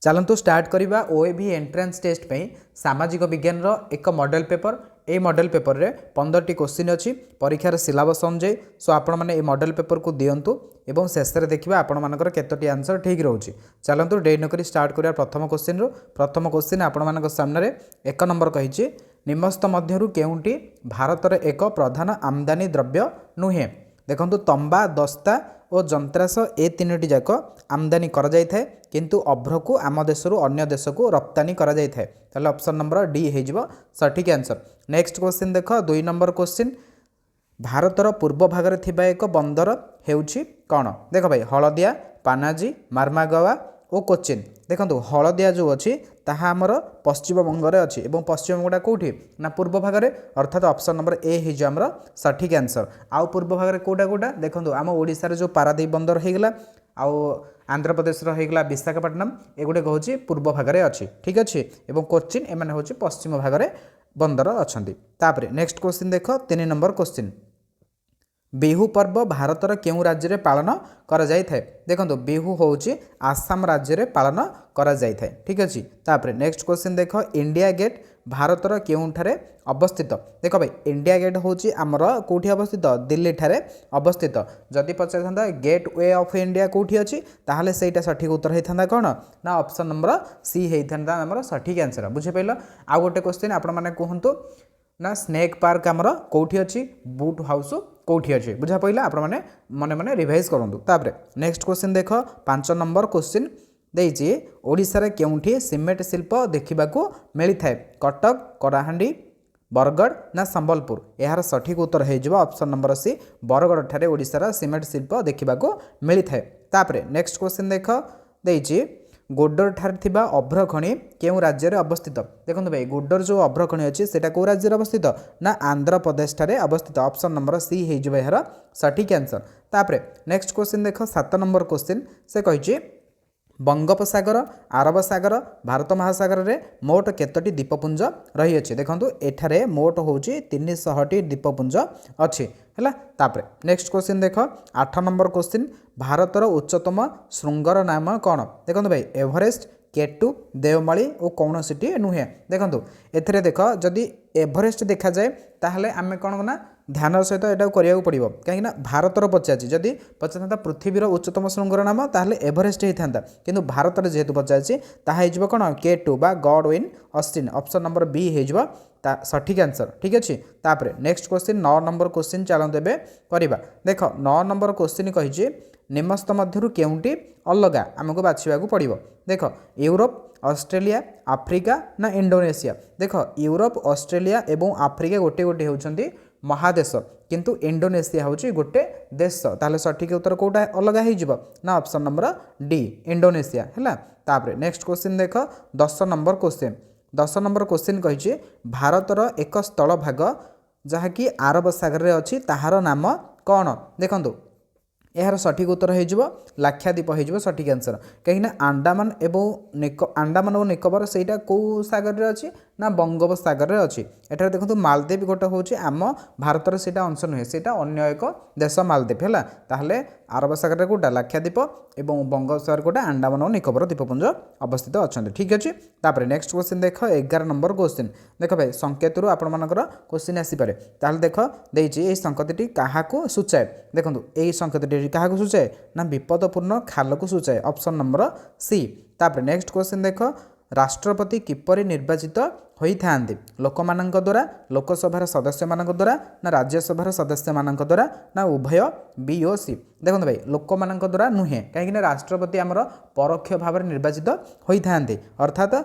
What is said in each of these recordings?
चलतु स्टार्ट करवा OAB entrance test पे सामाजिक विज्ञान एक model paper A model paper रे 15 टी क्वेश्चन अच्छी परीक्षार सिलेबस अनुଯାयी सो आपण मैंने मॉडल पेपर को दिंतु एवं शेष में देखा आपण मानकर केतोटी आंसर ठीक रोचे। चलतु डे नक स्टार्ट करिया प्रथम क्वेश्चन आपण मान सामने एक नंबर कही निम्नस्थ मध्यरु केउंटी भारतर एक प्रधान आमदानी द्रव्य नुहे। देखंतु तंबा दस्ता और जंत्रास ए तीनोटी जाक आमदानी करा जाय थाए किंतु अभ्र को आम देशरू अन्य देश को रप्तानी करा जाय थाए। ताले ऑप्शन नंबर डी हो सठिक आंसर। नेक्स्ट क्वेश्चन देख 2 नंबर क्वेश्चन भारतर पूर्व भागरे थिबा एक बंदर हेउछि कौन। देख भाई हलदिया पानाजी मार्मागावा और कोचिन। देखो हलदिया जो अच्छी ताहा आमर पश्चिम बंगरे अच्छी और पश्चिम बंगटा कौटी ना पूर्व भागरे अर्थात ऑप्शन नंबर ए हो आमर सठिक आंसर। आउ पूर्व भागरे कोटा कोटा देखो आम ओडिशार जो पारादीप बंदर होगला आउ आंध्र प्रदेश होगला विशाखापट्टनम एगुड़े हूँ पूर्व भागरे अच्छी ठीक अच्छे और कोचिन एम हूँ पश्चिम भागरे बंदर अच्छा। तापर नेक्स्ट क्वेश्चन देख 3 नंबर क्वेश्चन बिहू पर्व भारतर केउ राज्य में पालन करा जाय थाए। देखो बिहू हूँ आसाम राज्य में पालन करा जाय थाए ठीक अच्छे। तापर नेक्स्ट क्वेश्चन देख इंडिया गेट भारतर केउठारे अवस्थित। देख भाई इंडिया गेट हूँ आमर कौटी अवस्थित दिल्ली ठारे अवस्थित। जदि पचार था गेट वे ऑफ इंडिया कौटी अच्छी ताहले सेटा सठिक उत्तर होता कौन ना ऑप्शन नंबर सी होता आमर सठिक आंसर। बुझीपाल। आउ गोटे क्वेश्चन आपण मैंने कहतु ना स्नेक पार्क आमर कौटी अच्छी बूट हाउस कौटी अच्छे बुझा पड़ा आपण मैंने मने मने रिवाइज करूँ। तापर नेक्स्ट क्वेश्चन देख 5 नंबर क्वेश्चन देइछि ओडिशारे केउठी सीमेंट शिल्प देखिबाकू मिली थाए कटक कराहांडी बरगढ़ ना संबलपुर। यार सठिक उत्तर हो ऑप्शन नंबर सी बरगढ़ ठारे ओडिशार सीमेंट शिल्प देखिबाकू मिली थाए। तापर नेक्स्ट क्वेश्चन देख देइछि गोडर ठारे थिबा अभ्रखणी केउ राज्य रे अवस्थित। देखो भाई गोडर जो अभ्रखणी अच्छी से राज्य रे अवस्थित ना आंध्र प्रदेश ठारे अवस्थित ऑप्शन नंबर सी हो यार सठिक आंसर। तापर नेक्स्ट क्वेश्चन देख 7 नंबर क्वेश्चन से कही बंगोपसागर आरब सागर भारत महासागर रे मोट केतोटी द्वीपपुंज रही अच्छे। देखो एठारे मोट हूँ 300टी द्वीपपुंज अच्छी है। तापर नेक्स्ट क्वेश्चन देख 8 नंबर क्वेश्चन भारतर उच्चतम श्रृंगर नाम कौन। देखो भाई एवरेस्ट केटू देवमाली और कौन सीटी नुहे। देखो एथरे देख जदि एवरेस्ट देखा जाए ताहले आमे कौन ना ध्यान सहित यहाँ कराया पड़ो कहीं भारतर पचार जदि पचार पृथ्वीर उच्चतम श्रृंगर नाम ताहले एवरेस्ट होता किंतु भारत जेहेतु पचार कौन केटू बा Godwin Austen option number B हो सठिक आंसर ठीक अच्छे। तापर नेक्स्ट क्वेश्चन 9 नंबर क्वेश्चन चलते ए करवा। देख 9 नंबर क्वेश्चन कही निम्नस्थ मध्यरु केउंटी अलगा आमको बाछिबा पड़ो। देख यूरोप ऑस्ट्रेलिया आफ्रिका ना इंडोनेशिया। देख यूरोप ऑस्ट्रेलिया एवं आफ्रिका गोटे गोटे होउछंती महादेश किंतु इंडोनेशिया हूँ गोटे देश। ताहले सठिक उत्तर कौटा अलग हो ना ऑप्शन नंबर डी इंडोनेशिया है। तापर नेक्स्ट क्वेश्चन देख 10 नंबर क्वेश्चन 10 नंबर क्वेश्चन कही भारतर एक स्थल भाग जहाँकि आरब सागर रे अच्छी ताहार नाम कौन। देखो यार सठिक उत्तर हो लाक्षाद्वीप हो सठिक आंसर कहीं अंडमान अंडमान और निकोबर सेटा कौ सागर रे अच्छी ना बंगोपसागर रे अच्छी। एठार देखो मालदीप गोटे हूँ आम भारतर सेटा अंश नुहे सेटा अन्य एक देश मालदीप है। ताहले आरब सागर रे कोटा लाक्षाद्वीप और बंगोपसागर कोटा अंडमान और निकोबर द्वीपपुंज अवस्थित अच्छा ठीक अच्छे। तापर नेक्स्ट क्वेश्चन देख 11 नंबर क्वेश्चन देख भाई संकेत आपण मानकर क्वेश्चन आसीपे ताहले देख देइछि संकेतटी काहाकू सूचाए। देखो यही संकेतटी क्या सूचाए ना विपदपूर्ण खाल को सूचाए ऑप्शन नंबर सी। तापर नेक्स्ट क्वेश्चन देख राष्ट्रपति किपरि निर्वाचित होता लोक मान द्वारा लोकसभार सदस्य मान द्वारा ना राज्यसभार सदस्य मान द्वारा ना उभय बी ओ सी। देखो भाई लोक मान द्वारा नुहे कहीं राष्ट्रपति आमर परोक्ष भाव में निर्वाचित होता अर्थात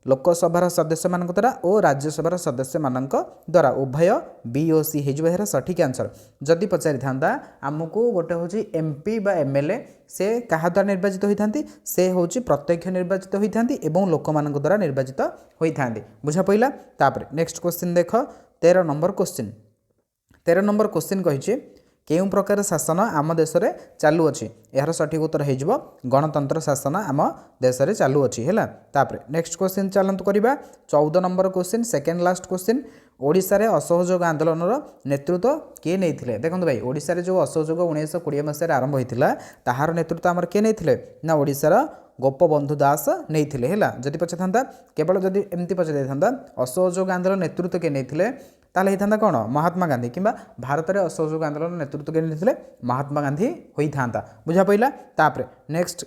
लोकसभार सदस्य मान द्वारा और राज्यसभार सदस्य मान द्वारा उभय बी ओ सी हो सठिक आंसर। जदि पचारि था आमको गोटे हूँ एमपी बा एमएलए से क्या द्वारा निर्वाचित होती से हूँ प्रत्यक्ष निर्वाचित होती और लोक मान द्वारा निर्वाचित होती बुझा पड़ा। तापर नेक्स्ट क्वेश्चन देख 13 नंबर क्वेश्चन 13 नंबर क्वेश्चन कही केउं प्रकार शासन आम देश में चालू अच्छी। यार सठिक उत्तर हो गणतंत्र शासन आम देश में चालू अच्छी है। तापर नेक्स्ट क्वेश्चन चलतु करवा 14 number question second last question Odisha रे असहयोग आंदोलन नेतृत्व किए नहीं। देखो भाई ओडिशा रे जो असहयोग 1920 मसीह आरंभ होता ताहार नेतृत्व आमर किए नहीं ना ओडिशार ଗୋପବନ୍ଧୁ ଦାସ ନେଇଥିଲେ ହେଲା। ଯଦି ପଚାରିଥାନ୍ତା କେବଳ ଯଦି ଏମିତି ପଚାରିଥାନ୍ତା ଅସହଯୋଗ ଆନ୍ଦୋଳନ ନେତୃତ୍ୱ କିଏ ନେଇଥିଲେ ତାହେଲେ ହେଇଥାନ୍ତା କ'ଣ ମହାତ୍ମା ଗାନ୍ଧୀ, କିମ୍ବା ଭାରତରେ ଅସହଯୋଗ ଆନ୍ଦୋଳନ ନେତୃତ୍ୱ କିଏ ନେଇଥିଲେ ମହାତ୍ମା ଗାନ୍ଧୀ ହୋଇଥାନ୍ତା। ବୁଝା ପଇଲା। ତାପରେ ନେକ୍ସଟ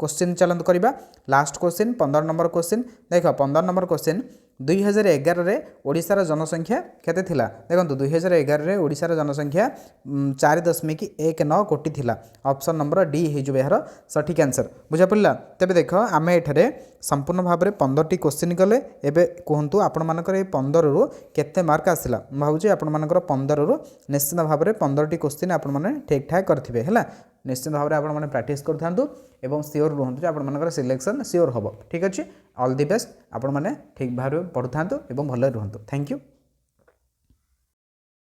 क्वेश्चन ଚାଲନ୍ତୁ କରିବା। ଲାଷ୍ଟ क्वेश्चन 15 ନମ୍ବର क्वेश्चन ଦେଖ 15 ନମ୍ବର क्वेश्चन 2011 ଓଡ଼ିଶାର ଜନସଂଖ୍ୟା କେତେ ଥିଲା? ଦେଖନ୍ତୁ 2011 ଓଡ଼ିଶାର ଜନସଂଖ୍ୟା 4.19 କୋଟି ଥିଲା। ଅପସନ୍ ନମ୍ବର ଡି ହେଇଯିବ ଏହାର ସଠିକ୍ ଆନ୍ସର। ବୁଝା ପଡ଼ିଲା। ତେବେ ଦେଖ ଆମେ ଏଠାରେ ସମ୍ପୂର୍ଣ୍ଣ ଭାବରେ 15ଟି क्वेश्चन କଲେ। ଏବେ କୁହନ୍ତୁ ଆପଣମାନଙ୍କର এই 15ରୁ କେତେ ମାର୍କ ଆସିଲା? ମୁଁ ଭାବୁଛି ଆପଣମାନଙ୍କର 15ରୁ ନିଶ୍ଚିତ ଭାବରେ 15ଟି क्वेश्चन ଆପଣମାନେ ଠିକ୍ ଠାକ୍ କରିଥିବେ ହେଲା। ନିଶ୍ଚିତ ଭାବରେ ଆପଣମାନେ ପ୍ରାକ୍ଟିସ୍ କରୁଥାନ୍ତୁ ଏବଂ ସିଓର ରୁହନ୍ତୁ ଯେ ଆପଣମାନଙ୍କର ସିଲେକ୍ସନ୍ ସିଓର ହେବ। ଠିକ୍ ଅଛି। All the best. ଆପଣମାନେ ଠିକ୍ ଭାବରେ ପଢ଼ୁଥାନ୍ତୁ ଏବଂ ଭଲରେ ରୁହନ୍ତୁ। Thank you.